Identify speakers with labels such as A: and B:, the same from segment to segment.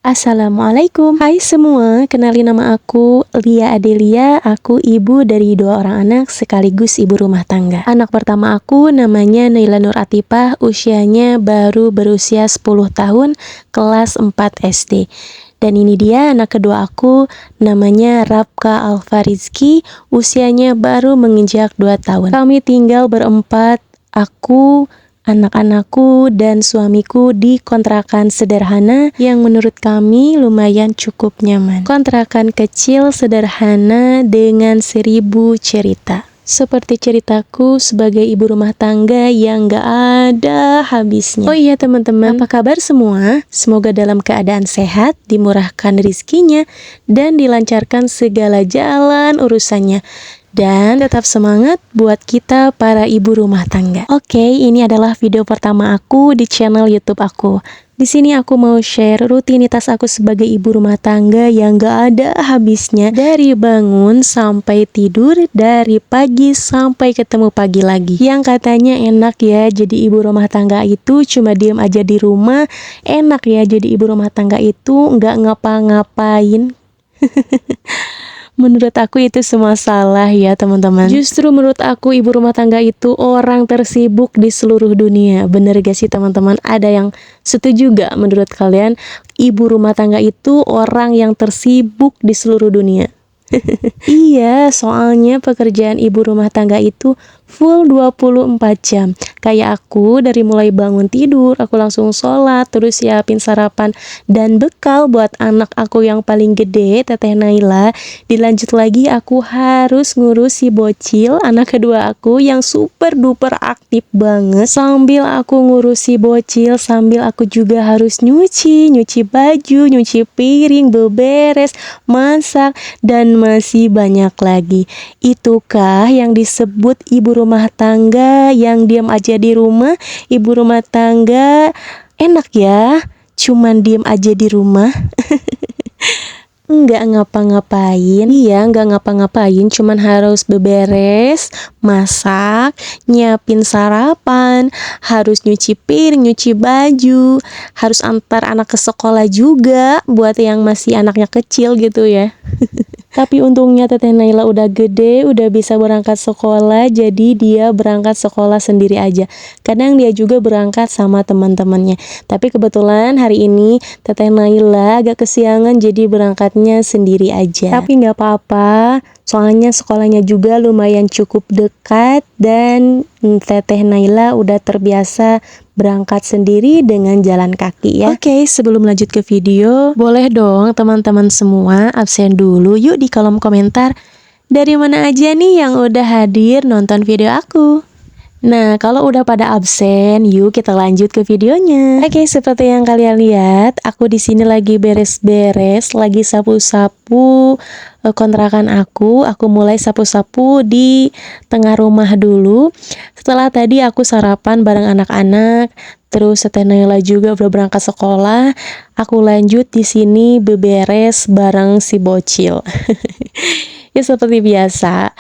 A: Assalamualaikum. Hai semua, kenalin nama aku Lia Adelia. Aku ibu dari 2 orang anak sekaligus ibu rumah tangga. Anak pertama aku namanya Naila Nur Atifah, usianya baru berusia 10 tahun, kelas 4 SD. Dan ini dia anak kedua aku, namanya Rabka Alfa Rizky, usianya baru menginjak 2 tahun. Kami tinggal berempat, aku, anak-anakku dan suamiku di kontrakan sederhana yang menurut kami lumayan cukup nyaman. Kontrakan kecil sederhana dengan 1000 cerita. Seperti ceritaku sebagai ibu rumah tangga yang gak ada habisnya. Oh iya teman-teman, apa kabar semua? Semoga dalam keadaan sehat, dimurahkan rezekinya, dan dilancarkan segala jalan urusannya. Dan tetap semangat buat kita para ibu rumah tangga. Oke, ini adalah video pertama aku di channel YouTube aku. Di sini aku mau share rutinitas aku sebagai ibu rumah tangga yang gak ada habisnya. Dari bangun sampai tidur, dari pagi sampai ketemu pagi lagi. Yang katanya enak ya jadi ibu rumah tangga itu cuma diem aja di rumah. Enak ya jadi ibu rumah tangga itu nggak ngapa-ngapain. Menurut aku itu semua salah ya teman-teman. Justru menurut aku ibu rumah tangga itu orang tersibuk di seluruh dunia. Bener gak sih teman-teman? Ada yang setuju gak menurut kalian? Ibu rumah tangga itu orang yang tersibuk di seluruh dunia. Iya, soalnya pekerjaan ibu rumah tangga itu full 24 jam. Kayak aku dari mulai bangun tidur, aku langsung sholat, terus siapin sarapan dan bekal buat anak aku yang paling gede, Teteh Naila. Dilanjut lagi aku harus ngurus si bocil, anak kedua aku yang super duper aktif banget. Sambil aku ngurus si bocil, sambil aku juga harus nyuci baju, nyuci piring, beberes, masak, dan masih banyak lagi. Itukah yang disebut ibu rumah tangga yang diam aja di rumah? Ibu rumah tangga enak ya, cuman diem aja di rumah. Nggak ngapa-ngapain. Iya, nggak ngapa-ngapain, cuman harus beberes, masak, nyiapin sarapan, harus nyuci piring, nyuci baju, harus antar anak ke sekolah juga buat yang masih anaknya kecil gitu ya. Tapi untungnya Teteh Naila udah gede, udah bisa berangkat sekolah, jadi dia berangkat sekolah sendiri aja. Kadang dia juga berangkat sama teman-temannya. Tapi kebetulan hari ini Teteh Naila agak kesiangan, jadi berangkatnya sendiri aja. Tapi nggak apa-apa, soalnya sekolahnya juga lumayan cukup dekat dan Teteh Naila udah terbiasa berangkat sendiri dengan jalan kaki ya. Oke, sebelum lanjut ke video, boleh dong teman-teman semua absen dulu yuk di kolom komentar. Dari mana aja nih yang udah hadir nonton video aku? Nah, kalau udah pada absen, yuk kita lanjut ke videonya. Oke, seperti yang kalian lihat, aku di sini lagi beres-beres, lagi sapu-sapu kontrakan aku. Aku mulai sapu-sapu di tengah rumah dulu. Setelah tadi aku sarapan bareng anak-anak, terus Teteh Naila juga udah berangkat sekolah. Aku lanjut di sini beberes bareng si bocil. Ya seperti biasa.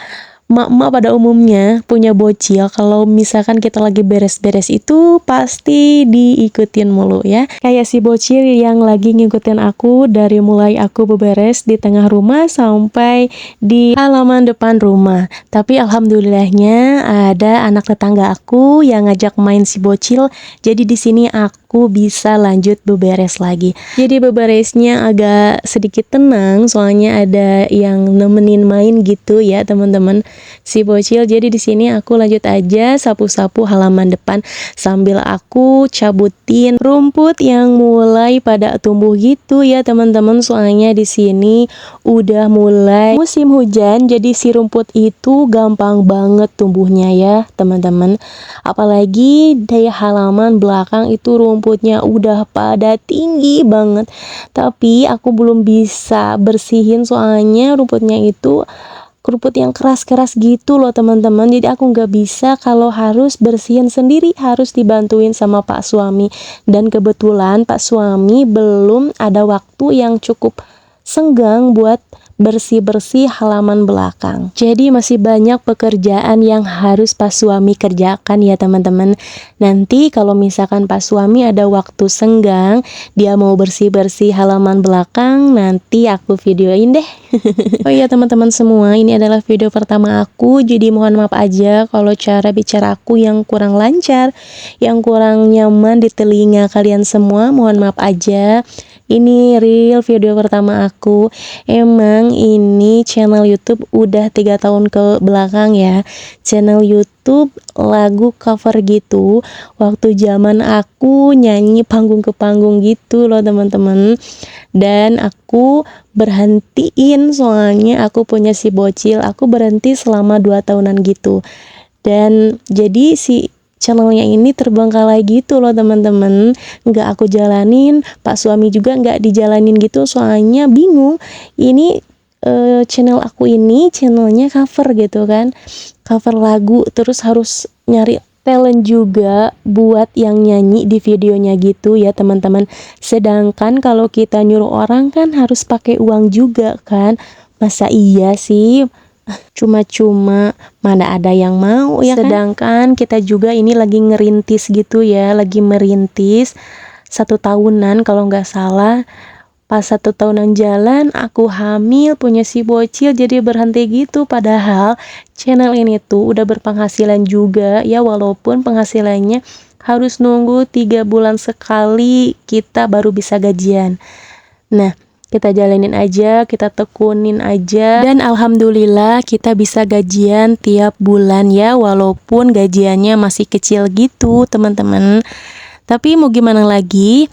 A: Mak-mak pada umumnya punya bocil, kalau misalkan kita lagi beres-beres itu pasti diikutin mulu ya. Kayak si bocil yang lagi ngikutin aku dari mulai aku beberes di tengah rumah sampai di halaman depan rumah. Tapi alhamdulillahnya ada anak tetangga aku yang ngajak main si bocil, jadi di sini aku bisa lanjut beberes lagi. Jadi beberesnya agak sedikit tenang, soalnya ada yang nemenin main gitu ya teman-teman. Si bocil, jadi di sini aku lanjut aja sapu-sapu halaman depan sambil aku cabutin rumput yang mulai pada tumbuh gitu ya teman-teman. Soalnya di sini udah mulai musim hujan, jadi si rumput itu gampang banget tumbuhnya ya teman-teman. Apalagi di halaman belakang itu rumputnya udah pada tinggi banget. Tapi aku belum bisa bersihin soalnya rumputnya itu keruput yang keras-keras gitu loh teman-teman. Jadi aku nggak bisa kalau harus bersihin sendiri, harus dibantuin sama Pak suami. Dan kebetulan Pak suami belum ada waktu yang cukup senggang buat bersih-bersih halaman belakang. Jadi masih banyak pekerjaan yang harus Pak suami kerjakan ya teman-teman. Nanti kalau misalkan Pak suami ada waktu senggang, dia mau bersih-bersih halaman belakang, nanti aku videoin deh. Oh iya teman-teman semua, ini adalah video pertama aku, jadi mohon maaf aja kalau cara bicara aku yang kurang lancar, yang kurang nyaman di telinga kalian semua, mohon maaf aja. Ini real video pertama aku. Emang ini channel YouTube udah 3 tahun ke belakang ya. Channel YouTube lagu cover gitu. Waktu zaman aku nyanyi panggung ke panggung gitu loh teman-teman. Dan aku berhentiin soalnya aku punya si bocil. Aku berhenti selama 2 tahunan gitu. Dan jadi si channelnya ini terbengkalai gitu loh teman-teman, nggak aku jalanin, Pak suami juga nggak dijalanin gitu, soalnya bingung ini channel aku ini channelnya cover gitu kan, cover lagu, terus harus nyari talent juga buat yang nyanyi di videonya gitu ya teman-teman. Sedangkan kalau kita nyuruh orang kan harus pakai uang juga kan, masa iya sih cuma-cuma, mana ada yang mau ya kan? Sedangkan kita juga ini lagi ngerintis gitu ya, lagi merintis 1 tahunan kalau nggak salah. Pas 1 tahunan jalan aku hamil punya si bocil, jadi berhenti gitu. Padahal channel ini tuh udah berpenghasilan juga ya, walaupun penghasilannya harus nunggu 3 bulan sekali kita baru bisa gajian. Nah, kita jalanin aja, kita tekunin aja, dan alhamdulillah kita bisa gajian tiap bulan ya, walaupun gajiannya masih kecil gitu teman-teman. Tapi mau gimana lagi,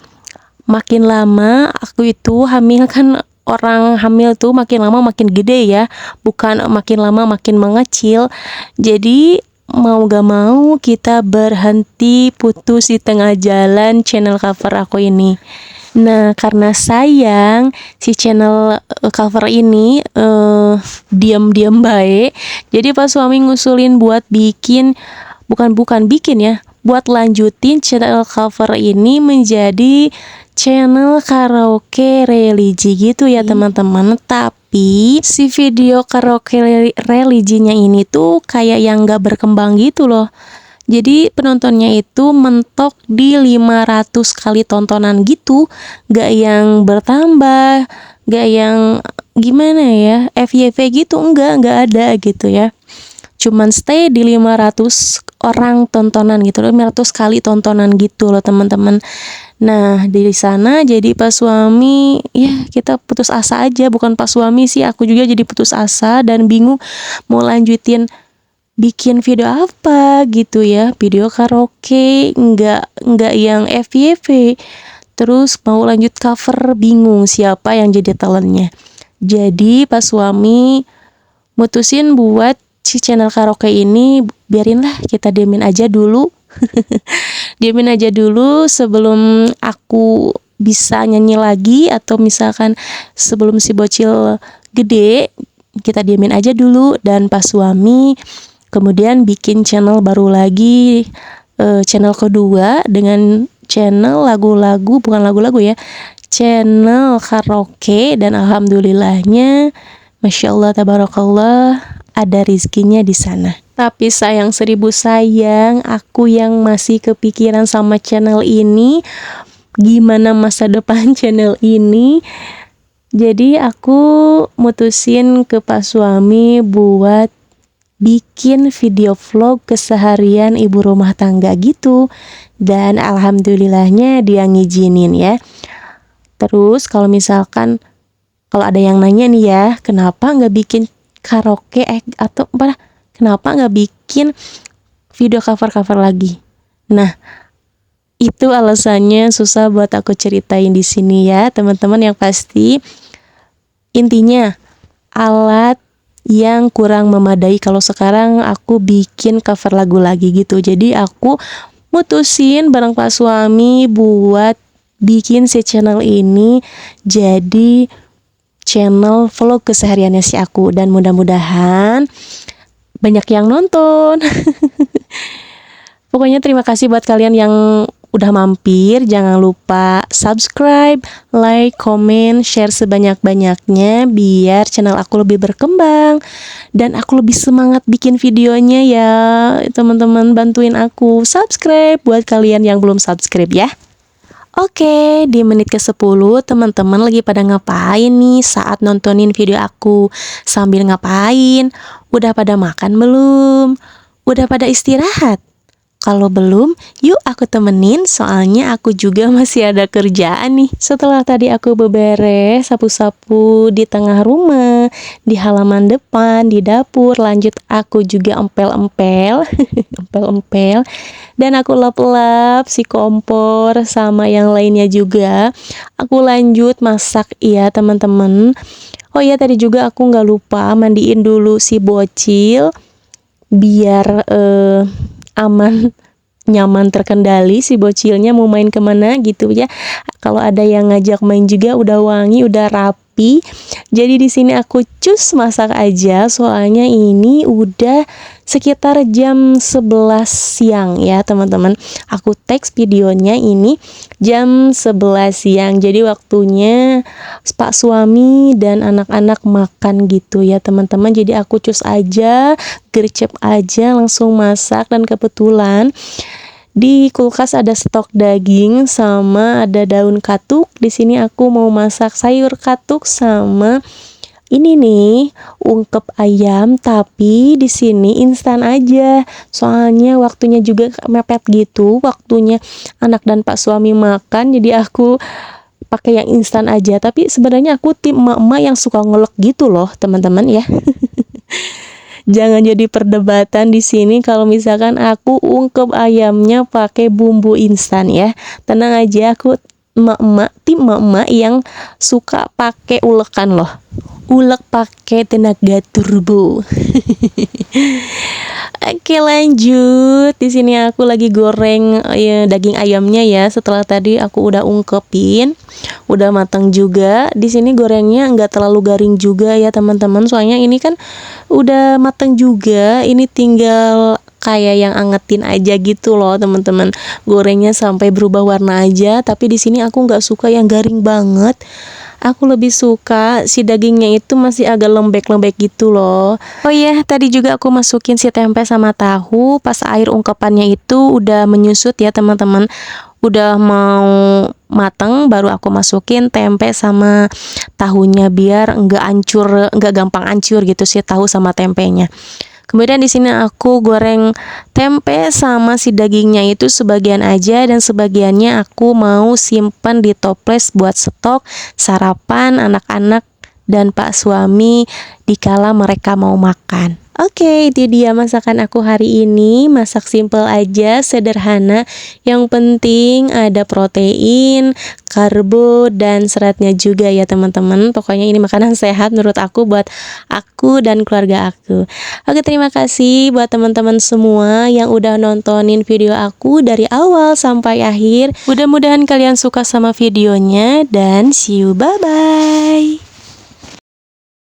A: makin lama aku itu hamil kan, orang hamil tuh makin lama makin gede ya, bukan makin lama makin mengecil. Jadi mau gak mau kita berhenti, putus di tengah jalan channel cover aku ini. Nah, karena sayang si channel cover ini diam-diam baik, jadi pas suami ngusulin buat bikin, bukan bikin ya, buat lanjutin channel cover ini menjadi channel karaoke religi gitu ya teman-teman. Tapi si video karaoke religinya ini tuh kayak yang gak berkembang gitu loh. Jadi penontonnya itu mentok di 500 kali tontonan gitu, gak yang bertambah, gak yang gimana ya, FYP gitu, enggak ada gitu ya. Cuman stay di 500 orang tontonan gitu loh, 500 kali tontonan gitu loh teman-teman. Nah, di sana jadi pas suami, ya kita putus asa aja, bukan pas suami sih, aku juga jadi putus asa dan bingung mau lanjutin bikin video apa gitu ya, video karaoke nggak yang FYP, terus mau lanjut cover bingung siapa yang jadi talentnya. Jadi pas suami mutusin buat si channel karaoke ini biarinlah kita diamin aja dulu. Diamin aja dulu sebelum aku bisa nyanyi lagi, atau misalkan sebelum si bocil gede, kita diamin aja dulu. Dan pas suami kemudian bikin channel baru lagi, channel kedua dengan channel lagu-lagu, bukan lagu-lagu ya, channel karaoke. Dan alhamdulillahnya, masya Allah tabarakallah, ada rizkinya di sana. Tapi sayang 1000 sayang, aku yang masih kepikiran sama channel ini, gimana masa depan channel ini. Jadi aku mutusin ke Pak suami buat bikin video vlog keseharian ibu rumah tangga gitu, dan alhamdulillahnya dia ngizinin ya. Terus kalau misalkan kalau ada yang nanya nih ya, kenapa nggak bikin karaoke atau apa, kenapa nggak bikin video cover lagi? Nah, itu alasannya susah buat aku ceritain di sini ya teman-teman. Yang pasti intinya alat yang kurang memadai kalau sekarang aku bikin cover lagu lagi gitu. Jadi aku mutusin bareng Pak suami buat bikin si channel ini jadi channel vlog kesehariannya si aku, dan mudah-mudahan banyak yang nonton. Pokoknya terima kasih buat kalian yang udah mampir. Jangan lupa subscribe, like, komen, share sebanyak-banyaknya biar channel aku lebih berkembang dan aku lebih semangat bikin videonya ya. Teman-teman bantuin aku subscribe buat kalian yang belum subscribe ya. Oke, di menit ke-10 teman-teman lagi pada ngapain nih saat nontonin video aku? Sambil ngapain? Udah pada makan belum? Udah pada istirahat? Kalau belum, yuk aku temenin, soalnya aku juga masih ada kerjaan nih. Setelah tadi aku beberes, sapu-sapu di tengah rumah, di halaman depan, di dapur, lanjut aku juga empel-empel, empel-empel, dan aku lap-lap si kompor sama yang lainnya juga. Aku lanjut masak ya teman-teman. Oh iya, tadi juga aku nggak lupa mandiin dulu si bocil biar aman, nyaman, terkendali si bocilnya mau main kemana gitu ya. Kalau ada yang ngajak main juga udah wangi, udah rapi. Jadi di sini aku cus masak aja, soalnya ini udah sekitar jam 11 siang ya teman-teman. Aku teks videonya ini jam 11 siang. Jadi waktunya Pak suami dan anak-anak makan gitu ya teman-teman. Jadi aku cus aja, gercep aja, langsung masak. Dan kebetulan di kulkas ada stok daging sama ada daun katuk. Di sini aku mau masak sayur katuk sama ini nih ungkep ayam, tapi di sini instan aja. Soalnya waktunya juga mepet gitu, waktunya anak dan Pak suami makan. Jadi aku pakai yang instan aja. Tapi sebenarnya aku tim emak-emak yang suka ngelek gitu loh, teman-teman ya. Jangan jadi perdebatan di sini kalau misalkan aku ungkep ayamnya pakai bumbu instan ya. Tenang aja, aku emak-emak, tim emak-emak yang suka pakai ulekan loh. Ulek pakai tenaga turbo. Oke, lanjut. Di sini aku lagi goreng daging ayamnya ya. Setelah tadi aku udah ungkepin, udah matang juga. Di sini gorengnya nggak terlalu garing juga ya teman-teman. Soalnya ini kan udah matang juga. Ini tinggal kayak yang angetin aja gitu loh teman-teman. Gorengnya sampai berubah warna aja. Tapi di sini aku nggak suka yang garing banget. Aku lebih suka si dagingnya itu masih agak lembek-lembek gitu loh. Oh iya, tadi juga aku masukin si tempe sama tahu. Pas air ungkepannya itu udah menyusut ya teman-teman, udah mau mateng, baru aku masukin tempe sama tahunya biar enggak gampang hancur gitu si tahu sama tempenya. Kemudian di sini aku goreng tempe sama si dagingnya itu sebagian aja, dan sebagiannya aku mau simpan di toples buat stok sarapan anak-anak dan Pak suami dikala mereka mau makan. Oke, itu dia masakan aku hari ini. Masak simple aja, sederhana. Yang penting ada protein, karbo, dan seratnya juga ya teman-teman. Pokoknya ini makanan sehat menurut aku, buat aku dan keluarga aku. Oke, terima kasih buat teman-teman semua yang udah nontonin video aku dari awal sampai akhir. Mudah-mudahan kalian suka sama videonya, dan see you, bye-bye.